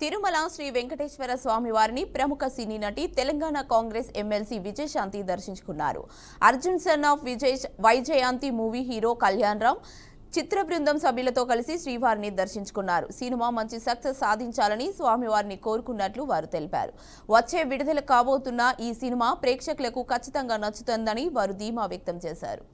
తిరుమల శ్రీ వెంకటేశ్వర స్వామి వారిని ప్రముఖ సినీ నటి తెలంగాణ కాంగ్రెస్ ఎమ్మెల్సీ విజయశాంతి దర్శించుకున్నారు. Arjun son of Vaijayanthi movie hero Kalyan Ram చిత్ర బృందం సభ్యులతో కలిసి శ్రీవారిని దర్శించుకున్నారు. సినిమా మంచి సక్సెస్ సాధించాలని స్వామివారిని కోరుకున్నట్లు వారు తెలిపారు. వచ్చే విడుదల కాబోతున్న ఈ సినిమా ప్రేక్షకులకు ఖచ్చితంగా నచ్చుతుందని వారు ధీమా వ్యక్తం చేశారు.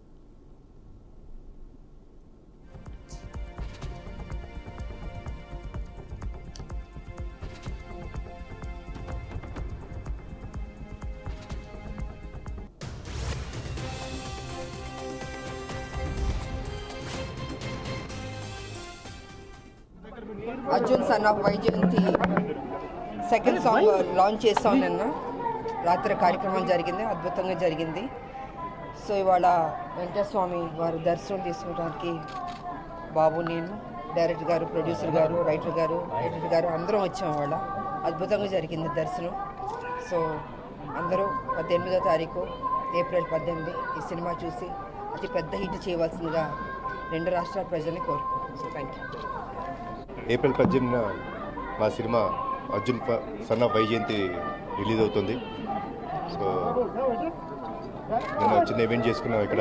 Arjun son of Vyjayanthi second song launch చేస్తాం నిన్న రాత్రి కార్యక్రమం జరిగింది, అద్భుతంగా జరిగింది. సో ఇవాళ వెంకటస్వామి వారు దర్శనం తీసుకోవడానికి బాబు, నేను, డైరెక్టర్ గారు, ప్రొడ్యూసర్ గారు, రైటర్ గారు, ఎడిటర్ గారు అందరం వచ్చాం. ఇవాళ అద్భుతంగా జరిగింది దర్శనం. సో అందరూ 18వ తారీఖు ఏప్రిల్ 18 ఈ సినిమా చూసి అతి పెద్ద హిట్ చేయవలసిందిగా రెండు రాష్ట్రాల ప్రజల్ని కోరుకుంటున్నాను. So thank you. ఏప్రిల్ 18న మా cinema Arjun son of Vyjayanthi release అవుతుంది. సో నేను చిన్న ఈవెంట్ చేసుకున్నాం ఇక్కడ.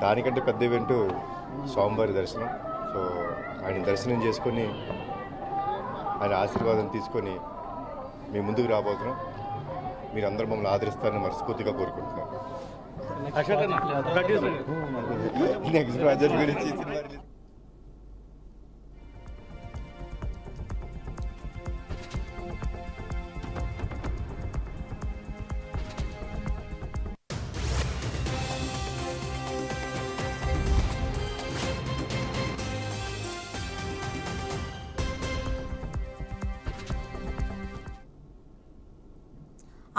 దానికంటే పెద్ద ఈవెంట్ స్వామివారి దర్శనం. సో ఆయన దర్శనం చేసుకొని ఆయన ఆశీర్వాదం తీసుకొని మేము ముందుకు రాబోతున్నాం. మీరందరూ మమ్మల్ని ఆదరిస్తారని మనస్ఫూర్తిగా కోరుకుంటున్నాను. నెక్స్ట్ ప్రాజెక్ట్ గురించి సినిమా రిలీజ్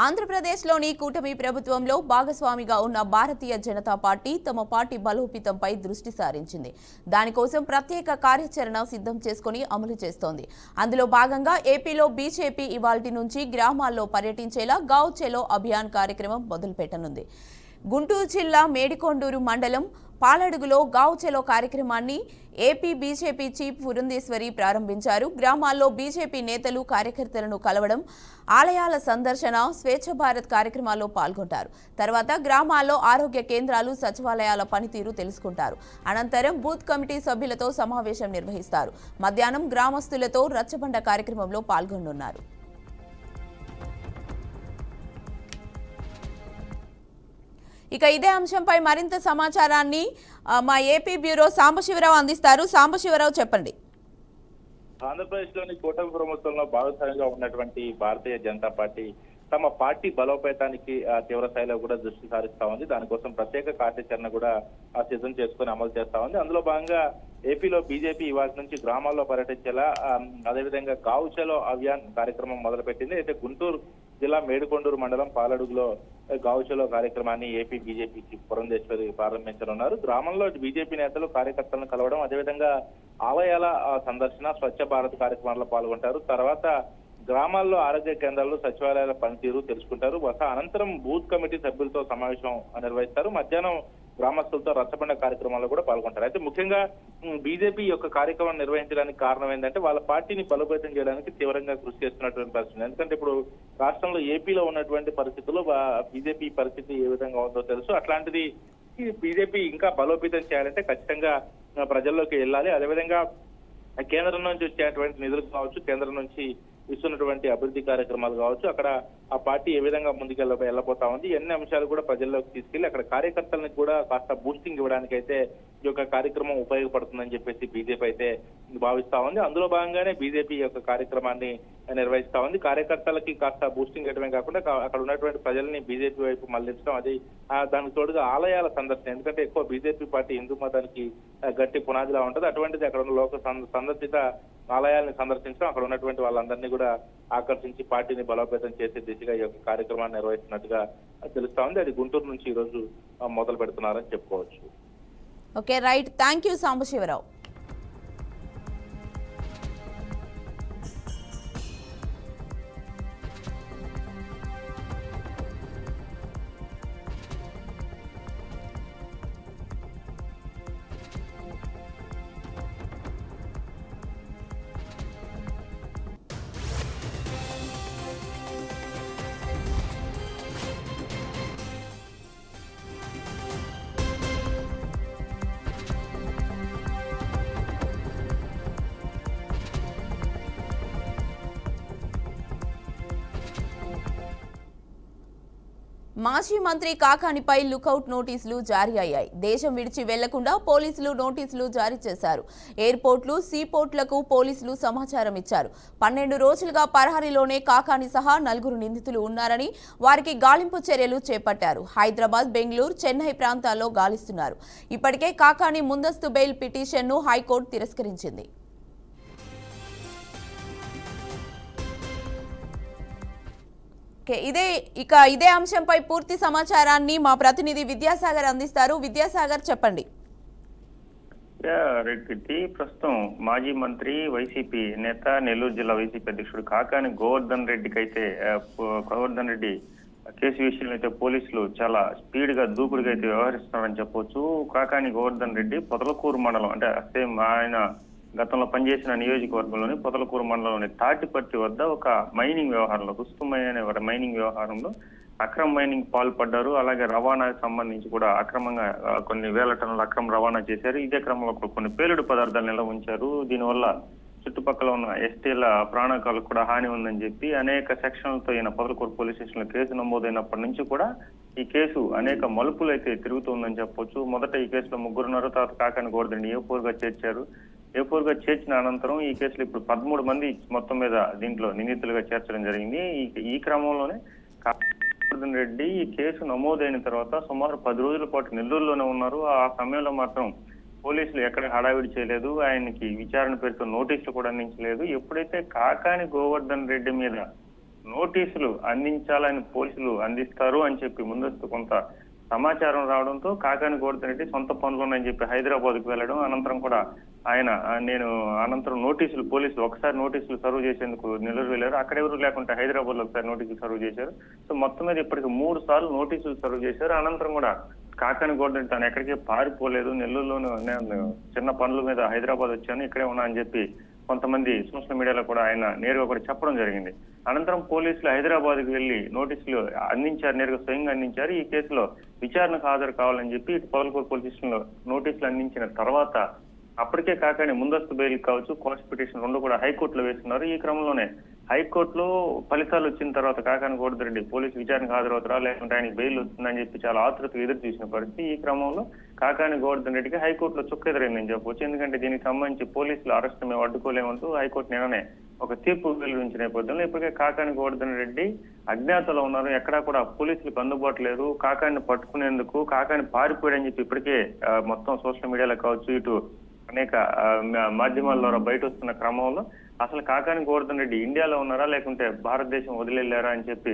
ఆంధ్రప్రదేశ్లోని కూటమి ప్రభుత్వంలో భాగస్వామిగా ఉన్న భారతీయ జనతా పార్టీ తమ పార్టీ బలోపేతంపై దృష్టి సారించింది. దానికోసం ప్రత్యేక కార్యాచరణ సిద్ధం చేసుకుని అమలు చేస్తోంది. అందులో భాగంగా ఏపీలో బీజేపీ ఇవాల్టి నుంచి గ్రామాల్లో పర్యటించేలా గావ్ చలో అభియాన్ కార్యక్రమం మొదలుపెట్టనుంది. గుంటూరు జిల్లా మేడికొండూరు మండలం పాలడుగులో గావ్ చలో కార్యక్రమాన్ని ఏపీ బీజేపీ చీఫ్ పురంధేశ్వరి ప్రారంభించారు. గ్రామాల్లో బీజేపీ నేతలు కార్యకర్తలను కలవడం, ఆలయాల సందర్శన, స్వేచ్ఛ భారత్ కార్యక్రమాల్లో పాల్గొంటారు. తర్వాత గ్రామాల్లో ఆరోగ్య కేంద్రాలు, సచివాలయాల పనితీరు తెలుసుకుంటారు. అనంతరం బూత్ కమిటీ సభ్యులతో సమావేశం నిర్వహిస్తారు. మధ్యాహ్నం గ్రామస్తులతో రచ్చబండ కార్యక్రమంలో పాల్గొనున్నారు. ఇక ఇదే అంశంపై మరింత సమాచారాన్ని మా ఏపీ బ్యూరో సాంబశివరావు అందిస్తారు. సాంబశివరావు, చెప్పండి. ఆంధ్రప్రదేశ్లోని కూటమి ప్రభుత్వంలో భాగస్వామిగా ఉన్నటువంటి భారతీయ జనతా పార్టీ తమ పార్టీ బలోపేతానికి తీవ్ర స్థాయిలో కూడా దృష్టి సారిస్తా ఉంది. దానికోసం ప్రత్యేక కార్యాచరణ కూడా సిద్ధం చేసుకుని అమలు చేస్తా ఉంది. అందులో భాగంగా ఏపీలో బీజేపీ ఇవాళ నుంచి గ్రామాల్లో పర్యటించేలా, అదేవిధంగా గావ్ చలో అభియాన్ కార్యక్రమం మొదలుపెట్టింది. అయితే గుంటూరు జిల్లా మేడికొండూరు మండలం పాలడుగులో గావ్ చలో కార్యక్రమాన్ని ఏపీ బీజేపీ చీఫ్ పురంధేశ్వరి ప్రారంభించనున్నారు. గ్రామంలో బీజేపీ నేతలు కార్యకర్తలను కలవడం, అదేవిధంగా ఆలయాల సందర్శన, స్వచ్ఛ భారత్ కార్యక్రమాల్లో పాల్గొంటారు. తర్వాత గ్రామాల్లో ఆరోగ్య కేంద్రాలు, సచివాలయాల పనితీరు తెలుసుకుంటారు. అనంతరం బూత్ కమిటీ సభ్యులతో సమావేశం నిర్వహిస్తారు. మధ్యాహ్నం గ్రామస్తులతో రచ్చబండ కార్యక్రమాల్లో కూడా పాల్గొంటారు. అయితే ముఖ్యంగా బీజేపీ యొక్క కార్యక్రమం నిర్వహించడానికి కారణం ఏంటంటే వాళ్ళ పార్టీని బలోపేతం చేయడానికి తీవ్రంగా కృషి చేస్తున్నటువంటి పరిస్థితి. ఎందుకంటే ఇప్పుడు రాష్ట్రంలో ఏపీలో ఉన్నటువంటి పరిస్థితుల్లో బీజేపీ పరిస్థితి ఏ విధంగా ఉందో తెలుసు. అట్లాంటిది బీజేపీ ఇంకా బలోపేతం చేయాలంటే ఖచ్చితంగా ప్రజల్లోకి వెళ్ళాలి. అదేవిధంగా కేంద్రం నుంచి వచ్చేటువంటి నిధులు కావచ్చు, కేంద్రం నుంచి ఇస్తున్నటువంటి అభివృద్ధి కార్యక్రమాలు కావచ్చు, అక్కడ ఆ పార్టీ ఏ విధంగా ముందుకు వెళ్ళబోతా ఉంది, ఎన్ని అంశాలు కూడా ప్రజల్లోకి తీసుకెళ్లి అక్కడ కార్యకర్తలకు కూడా కాస్త బూస్టింగ్ ఇవ్వడానికి అయితే ఈ యొక్క కార్యక్రమం ఉపయోగపడుతుందని చెప్పేసి బీజేపీ అయితే భావిస్తా ఉంది. అందులో భాగంగానే బీజేపీ యొక్క కార్యక్రమాన్ని నిర్వహిస్తా ఉంది. కార్యకర్తలకి కాస్త బూస్టింగ్ ఇవ్వడమే కాకుండా అక్కడ ఉన్నటువంటి ప్రజల్ని బీజేపీ వైపు మళ్లించడం, అది దానికి తోడుగా ఆలయాల సందర్శన. ఎందుకంటే ఎక్కువ బీజేపీ పార్టీ హిందూ మతానికి గట్టి పునాదిలా ఉంటుంది. అటువంటిది అక్కడ ఉన్న లోక సందర్శిత ఆలయాల్ని సందర్శించడం, అక్కడ ఉన్నటువంటి వాళ్ళందరినీ కూడా ఆకర్షించి పార్టీని బలోపేతం చేసే దిశగా ఈ యొక్క కార్యక్రమాన్ని నిర్వహిస్తున్నట్టుగా తెలుస్తా ఉంది. అది గుంటూరు నుంచి ఈ రోజు మొదలు పెడుతున్నారని చెప్పుకోవచ్చు. Okay, right. Thank you Sambasivarao. మాజీ మంత్రి కాకానిపై లుకౌట్ నోటీసులు జారీ అయ్యాయి. దేశం విడిచి వెళ్లకుండా పోలీసులు నోటీసులు జారీ చేశారు. ఎయిర్పోర్ట్లు, సీపోర్ట్లకు పోలీసులు సమాచారం ఇచ్చారు. 12 రోజులుగా పరారీలోనే కాకాని సహా 4 నిందితులు ఉన్నారని, వారికి గాలింపు చర్యలు చేపట్టారు. హైదరాబాద్, బెంగళూరు, చెన్నై ప్రాంతాల్లో గాలిస్తున్నారు. ఇప్పటికే కాకాని ముందస్తు బెయిల్ పిటిషన్ను హైకోర్టు తిరస్కరించింది. ఇదే అంశంపై పూర్తి సమాచారాన్ని మా ప్రతినిధి విద్యాసాగర్ అందిస్తారు. విద్యాసాగర్, చెప్పండి. రెడ్డి ప్రస్తుతం మాజీ మంత్రి వైసీపీ నేత నెల్లూరు జిల్లా వైసీపీ అధ్యక్షుడు కాకాని గోవర్ధన్ రెడ్డికి అయితే గోవర్ధన్ రెడ్డి కేసు విషయంలో అయితే పోలీసులు చాలా స్పీడ్ గా దూకుడుగా అయితే వ్యవహరిస్తున్నారని చెప్పొచ్చు. కాకాని గోవర్ధన్ రెడ్డి పొదలకూరు మండలం అంటే సేమ్ ఆయన గతంలో పనిచేసిన నియోజకవర్గంలోని పొదలకూరు మండలంలోని తాటిపర్తి వద్ద ఒక మైనింగ్ వ్యవహారంలో రుస్తుమయ్య మైనింగ్ వ్యవహారంలో అక్రమ మైనింగ్ పాల్పడ్డారు. అలాగే రవాణాకు సంబంధించి కూడా అక్రమంగా కొన్ని వేల టన్నుల అక్రమ రవాణా చేశారు. ఇదే క్రమంలో కొన్ని పేలుడు పదార్థాలు నిల్వ ఉంచారు. దీనివల్ల చుట్టుపక్కల ఉన్న ఎస్టీల ప్రాణాలకు కూడా హాని ఉందని చెప్పి అనేక సెక్షన్లతో ఈయన పొదలకూరు పోలీస్ స్టేషన్ లో కేసు నమోదైనప్పటి నుంచి కూడా ఈ కేసు అనేక మలుపులు అయితే తిరుగుతుందని చెప్పొచ్చు. మొదట ఈ కేసులో 3 ఉన్నారు. తర్వాత కాకాని గోవర్ధన్ A4 గా చేర్చారు. A4 గా చేర్చిన అనంతరం ఈ కేసులో ఇప్పుడు 13 మంది మొత్తం మీద దీంట్లో నిందితులుగా చేర్చడం జరిగింది. ఈ క్రమంలోనే గోవర్ధన్ రెడ్డి ఈ కేసు నమోదైన తర్వాత సుమారు 10 రోజుల పాటు నెల్లూరులోనే ఉన్నారు. ఆ సమయంలో మాత్రం పోలీసులు ఎక్కడ హడావిడి చేయలేదు. ఆయనకి విచారణ పేరుతో నోటీసులు కూడా అందించలేదు. ఎప్పుడైతే కాకాని గోవర్ధన్ రెడ్డి మీద నోటీసులు అందించాలని పోలీసులు అందిస్తారు అని చెప్పి ముందస్తు కొంత సమాచారం రావడంతో కాకాని గోవర్ధన్ రెడ్డి సొంత పనులు ఉన్నాయని చెప్పి హైదరాబాద్కు వెళ్ళడం, అనంతరం కూడా ఆయన అనంతరం నోటీసులు పోలీసులు ఒకసారి నోటీసులు సర్వ్ చేసేందుకు నెల్లూరు వెళ్ళారు. అక్కడ ఎవరు లేకుంటే హైదరాబాద్ లో ఒకసారి నోటీసులు సర్వ్ చేశారు. సో మొత్తం మీద ఇప్పటికి 3 సార్లు నోటీసులు సర్వ్ చేశారు. అనంతరం కూడా కాకాని గోవర్ధన్ తాను ఎక్కడికి పారిపోలేదు, నెల్లూరులోనే నేను చిన్న పనుల మీద హైదరాబాద్ వచ్చాను, ఇక్కడే ఉన్నా అని చెప్పి కొంతమంది సోషల్ మీడియాలో కూడా ఆయన నేరుగా కూడా చెప్పడం జరిగింది. అనంతరం పోలీసులు హైదరాబాద్కి వెళ్లి నోటీసులు అందించారు, నేరుగా స్వయంగా అందించారు. ఈ కేసులో విచారణకు హాజరు కావాలని చెప్పి ఇటు పొదలకూరు పోలీస్ స్టేషన్ లో నోటీసులు అందించిన తర్వాత అప్పటికే కాకాని ముందస్తు బెయిల్ కావచ్చు, క్వాష్ పిటిషన్ 2 కూడా హైకోర్టులో వేస్తున్నారు. ఈ క్రమంలోనే హైకోర్టులో ఫలితాలు వచ్చిన తర్వాత కాకాని గోవర్ధన్ రెడ్డి పోలీసు విచారణకు హాజరవుతారా లేకుంటే ఆయనకి బెయిల్ వస్తుందని చెప్పి చాలా ఆతృతగా ఎదురు చూసిన పరిస్థితి. ఈ క్రమంలో కాకాని గోవర్ధన్ రెడ్డికి హైకోర్టులో చుక్కెదురైందని చెప్పవచ్చు. ఎందుకంటే దీనికి సంబంధించి పోలీసులు అరెస్ట్ మేము అడ్డుకోలేమంటూ హైకోర్టు నిన్ననే ఒక తీర్పు వెలువరించిన నేపథ్యంలో ఇప్పటికే కాకాని గోవర్ధన్ రెడ్డి అజ్ఞాతలో ఉన్నారు. ఎక్కడా కూడా పోలీసులకు అందుబాటు లేదు. కాకాని పట్టుకునేందుకు కాకాని పారిపోయాడని చెప్పి ఇప్పటికే మొత్తం సోషల్ మీడియాలో కావచ్చు, ఇటు అనేక మాధ్యమాల ద్వారా బయట వస్తున్న క్రమంలో అసలు కాకాని గోవర్ధన్ రెడ్డి ఇండియాలో ఉన్నారా లేకుంటే భారతదేశం వదిలేళ్లారా అని చెప్పి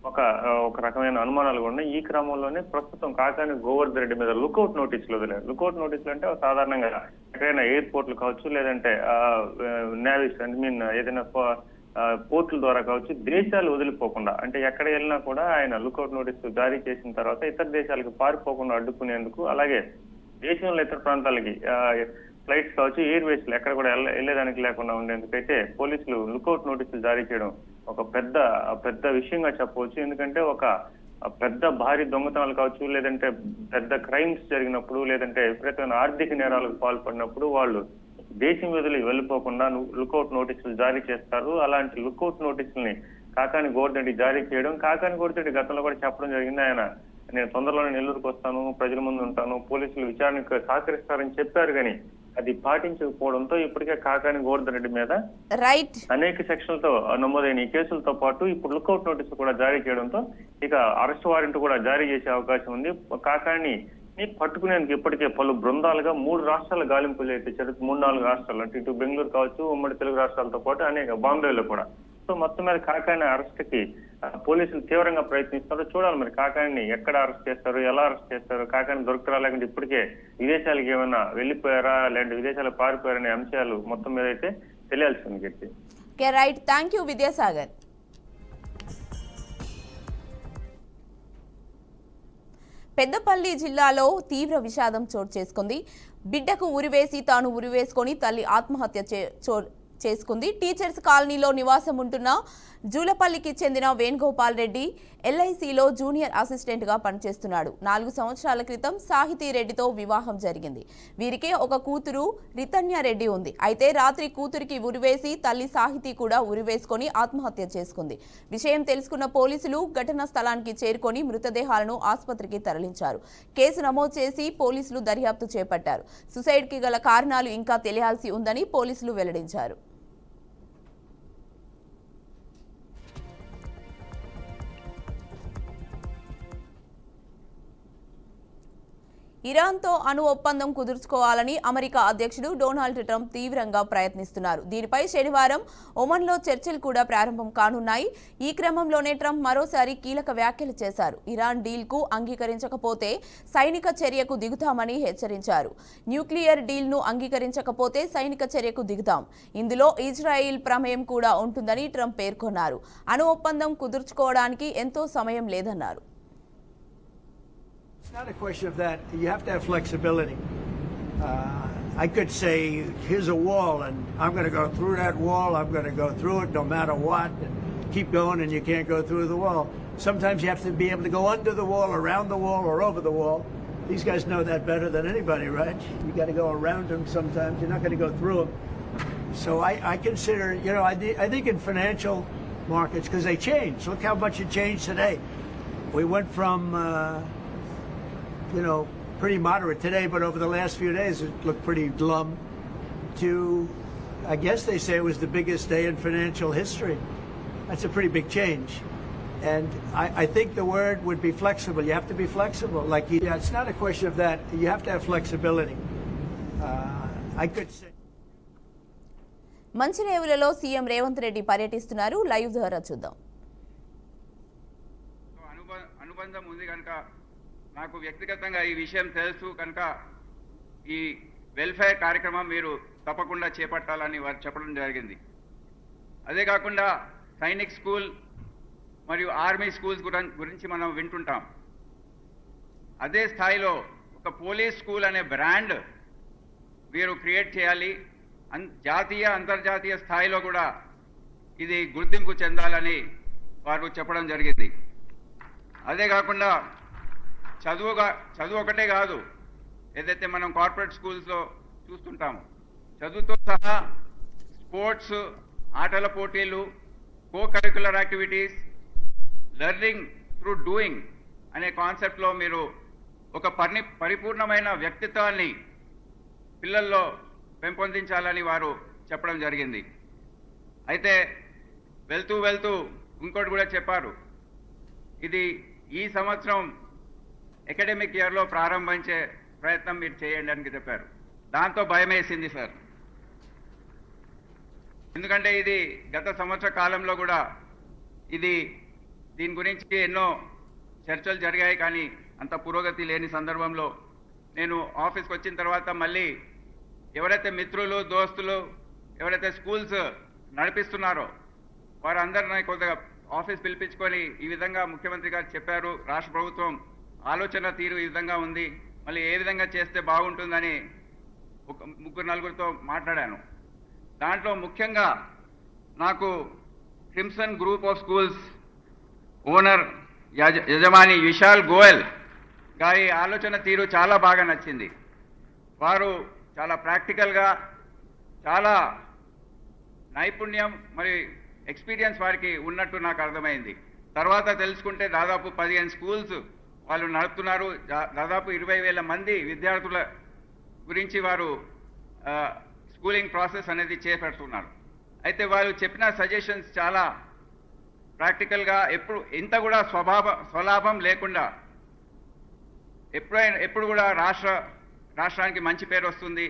ఒక రకమైన అనుమానాలు కూడా ఉన్నాయి. ఈ క్రమంలోనే ప్రస్తుతం కాకాని గోవర్ధన్ రెడ్డి మీద లుకౌట్ నోటీసులు వదిలేరు. లుకౌట్ నోటీసులు అంటే సాధారణంగా ఎక్కడైనా ఎయిర్పోర్ట్లు కావచ్చు, లేదంటే నేవీస్ ఏదైనా పోర్టుల ద్వారా కావచ్చు, దేశాలు వదిలిపోకుండా అంటే ఎక్కడ వెళ్ళినా కూడా ఆయన లుకౌట్ నోటీసులు జారీ చేసిన తర్వాత ఇతర దేశాలకు పారిపోకుండా అడ్డుకునేందుకు, అలాగే దేశంలో ఇతర ప్రాంతాలకి ఫ్లైట్స్ కావచ్చు, ఎయిర్వేస్ ఎక్కడ కూడా వెళ్ళేదానికి లేకుండా ఉండేందుకైతే పోలీసులు లుకౌట్ నోటీసులు జారీ చేయడం ఒక పెద్ద విషయంగా చెప్పవచ్చు. ఎందుకంటే ఒక పెద్ద భారీ దొంగతనాలు కావచ్చు, లేదంటే పెద్ద క్రైమ్స్ జరిగినప్పుడు, లేదంటే విపరీతమైన ఆర్థిక నేరాలకు పాల్పడినప్పుడు వాళ్ళు దేశం వదిలి వెళ్ళిపోకుండా లుకౌట్ నోటీసులు జారీ చేస్తారు. అలాంటి లుకౌట్ నోటీసుల్ని కాకాని గోవర్ధన్ రెడ్డి జారీ చేయడం, కాకాని గోవర్ధన్ రెడ్డి గతంలో కూడా చెప్పడం జరిగింది. ఆయన నేను తొందరలోనే నెల్లూరుకు వస్తాను, ప్రజల ముందు ఉంటాను, పోలీసులు విచారణకు సహకరిస్తారని చెప్పారు. కానీ అది పాటించకపోవడంతో ఇప్పటికే కాకాని గోవర్ధన్ రెడ్డి మీద అనేక సెక్షన్లతో నమోదైన ఈ కేసులతో పాటు ఇప్పుడు లుకౌట్ నోటీసులు కూడా జారీ చేయడంతో ఇక అరెస్ట్ వారెంట్ కూడా జారీ చేసే అవకాశం ఉంది. కాకాని పట్టుకునేందుకు ఇప్పటికే పలు బృందాలుగా 3 రాష్ట్రాల గాలింపులు అయితే 3-4 రాష్ట్రాలు అంటే ఇటు బెంగళూరు కావచ్చు, ఉమ్మడి తెలుగు రాష్ట్రాలతో పాటు అనేక బాంబేలో కూడా. సో మొత్తం మీద కాకాని అరెస్ట్ కి పోలీసులు తీవ్రంగా ప్రయత్నిస్తారు. చూడాలి మరి కాకాని ఎక్కడ అరెస్ట్ చేస్తారు, ఎలా అరెస్ట్ చేస్తారు, కాకాని దొరుకుతారా లేకుంటే ఇప్పటికే విదేశాలకు ఏమైనా వెళ్ళిపోయారా లేదంటే విదేశాలకు పారిపోయారనే అంశాలు మొత్తం మీద అయితే తెలియాల్సి ఉంది. Keerthi. Right, thank you Vidyasagar. Peddapalli జిల్లాలో తీవ్ర విషాదం చోటు చేసుకుంది. బిడ్డకు ఉరివేసి తాను ఉరివేసుకొని తల్లి ఆత్మహత్య చేసుకుంది. టీచర్స్ కాలనీలో నివాసం ఉంటున్న జూలపల్లికి చెందిన వేణుగోపాల్ రెడ్డి ఎల్ఐసిలో జూనియర్ అసిస్టెంట్గా పనిచేస్తున్నాడు. 4 సంవత్సరాల క్రితం సాహితీ రెడ్డితో వివాహం జరిగింది. వీరికి ఒక కూతురు రితన్య రెడ్డి ఉంది. అయితే రాత్రి కూతురికి ఉరివేసి తల్లి సాహితీ కూడా ఉరివేసుకొని ఆత్మహత్య చేసుకుంది. విషయం తెలుసుకున్న పోలీసులు ఘటనా స్థలానికి చేరుకొని మృతదేహాలను ఆసుపత్రికి తరలించారు. కేసు నమోదు చేసి పోలీసులు దర్యాప్తు చేపట్టారు. సూసైడ్కి గల కారణాలు ఇంకా తెలియాల్సి ఉందని పోలీసులు వెల్లడించారు. ఇరాన్తో అణు ఒప్పందం కుదుర్చుకోవాలని అమెరికా అధ్యక్షుడు డొనాల్డ్ ట్రంప్ తీవ్రంగా ప్రయత్నిస్తున్నారు. దీనిపై శనివారం ఒమన్లో చర్చలు కూడా ప్రారంభం కానున్నాయి. ఈ క్రమంలోనే ట్రంప్ మరోసారి కీలక వ్యాఖ్యలు చేశారు. ఇరాన్ డీల్కు అంగీకరించకపోతే సైనిక చర్యకు దిగుతామని హెచ్చరించారు. న్యూక్లియర్ డీల్ను అంగీకరించకపోతే సైనిక చర్యకు దిగుతాం. ఇందులో ఇజ్రాయిల్ ప్రమేయం కూడా ఉంటుందని ట్రంప్ పేర్కొన్నారు. అణు ఒప్పందం కుదుర్చుకోవడానికి ఎంతో సమయం లేదన్నారు. It's not a question of that. You have to have flexibility. I could say, here's a wall, and I'm going to go through that wall. I'm going to go through it no matter what, and keep going, and you can't go through the wall. Sometimes you have to be able to go under the wall, around the wall, or over the wall. These guys know that better than anybody, right? You got to go around them sometimes. You're not going to go through them. So I consider, I think in financial markets, because they change. Look how much it changed today. We went from pretty moderate today, but over the last few days it looked pretty glum to, I guess they say it was the biggest day in financial history. That's a pretty big change. And I think the word would be flexible. You have to be flexible. It's not a question of that. You have to have flexibility. I could say. మంచిరేవులలో CM Revanth Reddy పర్యటిస్తున్నారు. Live ద్వారా చూద్దాం. అనుబంధం ఉంది కనుక నాకు వ్యక్తిగతంగా ఈ విషయం తెలుసు కనుక ఈ వెల్ఫేర్ కార్యక్రమం మీరు తప్పకుండా చేపట్టాలని వారు చెప్పడం జరిగింది. అదే కాకుండా సైనిక్ స్కూల్ మరియు ఆర్మీ స్కూల్స్ గురించి మనం వింటుంటాం. అదే స్థాయిలో ఒక పోలీస్ స్కూల్ అనే బ్రాండ్ మీరు క్రియేట్ చేయాలి. జాతీయ అంతర్జాతీయ స్థాయిలో కూడా ఇది గుర్తింపు చెందాలని వారు చెప్పడం జరిగింది. అదే కాకుండా చదువు ఒకటే కాదు, ఏదైతే మనం కార్పొరేట్ స్కూల్స్లో చూస్తుంటాము, చదువుతో సహా స్పోర్ట్స్, ఆటల పోటీలు, co curricular activities, learning through doing అనే కాన్సెప్ట్లో మీరు ఒక పరిపూర్ణమైన వ్యక్తిత్వాన్ని పిల్లల్లో పెంపొందించాలని వారు చెప్పడం జరిగింది. అయితే వెళ్తూ ఇంకోటి కూడా చెప్పారు, ఇది ఈ సంవత్సరం అకాడమిక్ ఇయర్లో ప్రారంభించే ప్రయత్నం మీరు చేయండి అని చెప్పారు. దాంతో భయం వేసింది సార్. ఎందుకంటే ఇది గత సంవత్సర కాలంలో కూడా దీని గురించి ఎన్నో చర్చలు జరిగాయి, కానీ అంత పురోగతి లేని సందర్భంలో నేను ఆఫీస్కి వచ్చిన తర్వాత మళ్ళీ ఎవరైతే మిత్రులు, దోస్తులు, ఎవరైతే స్కూల్స్ నడిపిస్తున్నారో వారందరినీ కొద్దిగా ఆఫీస్ పిలిపించుకొని ఈ విధంగా ముఖ్యమంత్రి గారు చెప్పారు, రాష్ట్ర ప్రభుత్వం ఆలోచన తీరు ఈ విధంగా ఉంది, మళ్ళీ ఏ విధంగా చేస్తే బాగుంటుందని ఒక 3-4 మాట్లాడాను. దాంట్లో ముఖ్యంగా నాకు crimson group of schools owner యజమాని విశాల్ గోయల్ గారి ఆలోచన తీరు చాలా బాగా నచ్చింది. వారు చాలా ప్రాక్టికల్గా, చాలా నైపుణ్యం మరి ఎక్స్పీరియన్స్ వారికి ఉన్నట్టు నాకు అర్థమైంది. తర్వాత తెలుసుకుంటే దాదాపు 15 స్కూల్స్ వాళ్ళు నడుపుతున్నారు. దాదాపు 20,000 మంది విద్యార్థుల గురించి వారు స్కూలింగ్ ప్రాసెస్ అనేది చేపడుతున్నారు. అయితే వాళ్ళు చెప్పిన సజెషన్స్ చాలా ప్రాక్టికల్గా, ఇంత కూడా స్వలాభం లేకుండా ఎప్పుడు కూడా రాష్ట్రానికి మంచి పేరు వస్తుంది,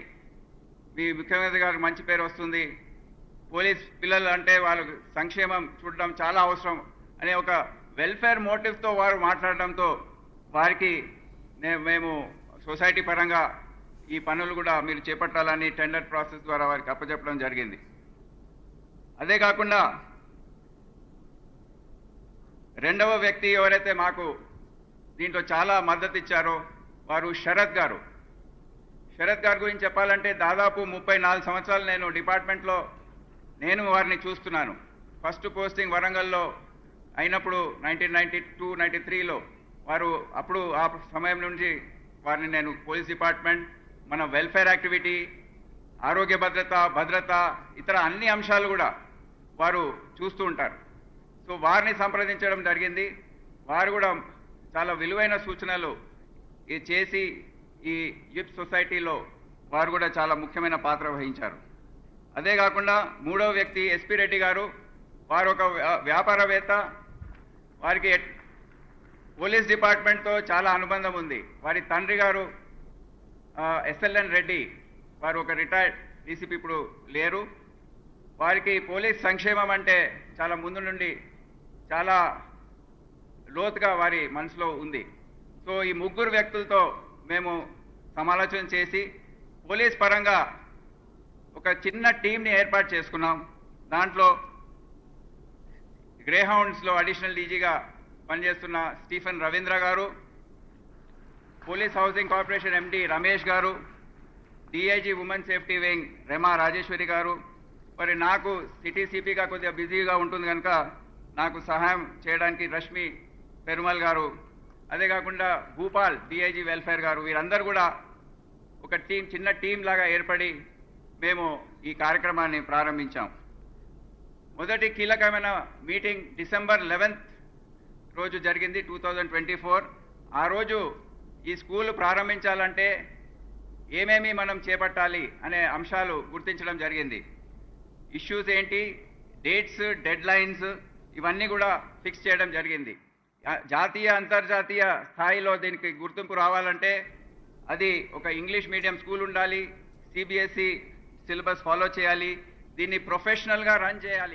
మీ ముఖ్యమంత్రి గారికి మంచి పేరు వస్తుంది, పోలీస్ పిల్లలు అంటే వాళ్ళకు సంక్షేమం చూడడం చాలా అవసరం అనే ఒక వెల్ఫేర్ మోటివ్తో వారు మాట్లాడడంతో వారికి మేము సొసైటీ పరంగా ఈ పనులు కూడా మీరు చేపట్టాలని టెండర్ ప్రాసెస్ ద్వారా వారికి అప్పచెప్పడం జరిగింది. అదే కాకుండా రెండవ వ్యక్తి ఎవరైతే మాకు దీంట్లో చాలా మద్దతు ఇచ్చారో వారు శరత్ గారు. శరత్ గారి గురించి చెప్పాలంటే దాదాపు 34 సంవత్సరాలు నేను డిపార్ట్మెంట్లో నేను వారిని చూస్తున్నాను. ఫస్ట్ పోస్టింగ్ వరంగల్లో అయినప్పుడు 1992-93లో వారు అప్పుడు ఆ సమయం నుంచి వారిని నేను పోలీస్ డిపార్ట్మెంట్, మన వెల్ఫేర్ యాక్టివిటీ, ఆరోగ్య భద్రత ఇతర అన్ని అంశాలు కూడా వారు చూస్తూ ఉంటారు. సో వారిని సంప్రదించడం జరిగింది. వారు కూడా చాలా విలువైన సూచనలు చేసి ఈ యూత్ సొసైటీలో వారు కూడా చాలా ముఖ్యమైన పాత్ర వహించారు. అదే కాకుండా మూడవ వ్యక్తి ఎస్పీ రెడ్డి గారు, వారు ఒక వ్యాపారవేత్త. వారికి పోలీస్ డిపార్ట్మెంట్తో చాలా అనుబంధం ఉంది. వారి తండ్రి గారు SLN రెడ్డి, వారు ఒక రిటైర్డ్ డీసీపీ, ఇప్పుడు లేరు. వారికి పోలీస్ సంక్షేమం అంటే చాలా ముందు నుండి చాలా లోతుగా వారి మనసులో ఉంది. సో ఈ ముగ్గురు వ్యక్తులతో మేము సమాలోచన చేసి పోలీస్ పరంగా ఒక చిన్న టీంని ఏర్పాటు చేసుకున్నాం. దాంట్లో గ్రేహౌండ్స్లో అడిషనల్ డీజీగా పనిచేస్తున్న స్టీఫెన్ రవీంద్ర గారు, police housing corporation MD Ramesh గారు, DIG women safety wing rhema Rajeshwari గారు. మరి నాకు సిటీ సిపిగా కొద్దిగా బిజీగా ఉంటుంది కనుక నాకు సహాయం చేయడానికి రష్మి పెరుమల్ గారు, అదే కాకుండా భూపాల్ DIG వెల్ఫేర్ గారు, వీరందరూ కూడా ఒక చిన్న టీం లాగా ఏర్పడి మేము ఈ కార్యక్రమాన్ని ప్రారంభించాం. మొదటి కీలకమైన మీటింగ్ డిసెంబర్ 11th రోజు జరిగింది, 2024. ఆ రోజు ఈ స్కూల్ ప్రారంభించాలంటే ఏమేమి మనం చేపట్టాలి అనే అంశాలు గుర్తించడం జరిగింది. ఇష్యూస్ ఏంటి, డేట్స్, డెడ్ లైన్స్ ఇవన్నీ కూడా ఫిక్స్ చేయడం జరిగింది. జాతీయ అంతర్జాతీయ స్థాయిలో దీనికి గుర్తింపు రావాలంటే అది ఒక ఇంగ్లీష్ మీడియం స్కూల్ ఉండాలి, CBSE సిలబస్ ఫాలో చేయాలి, దీన్ని ప్రొఫెషనల్గా రన్ చేయాలి.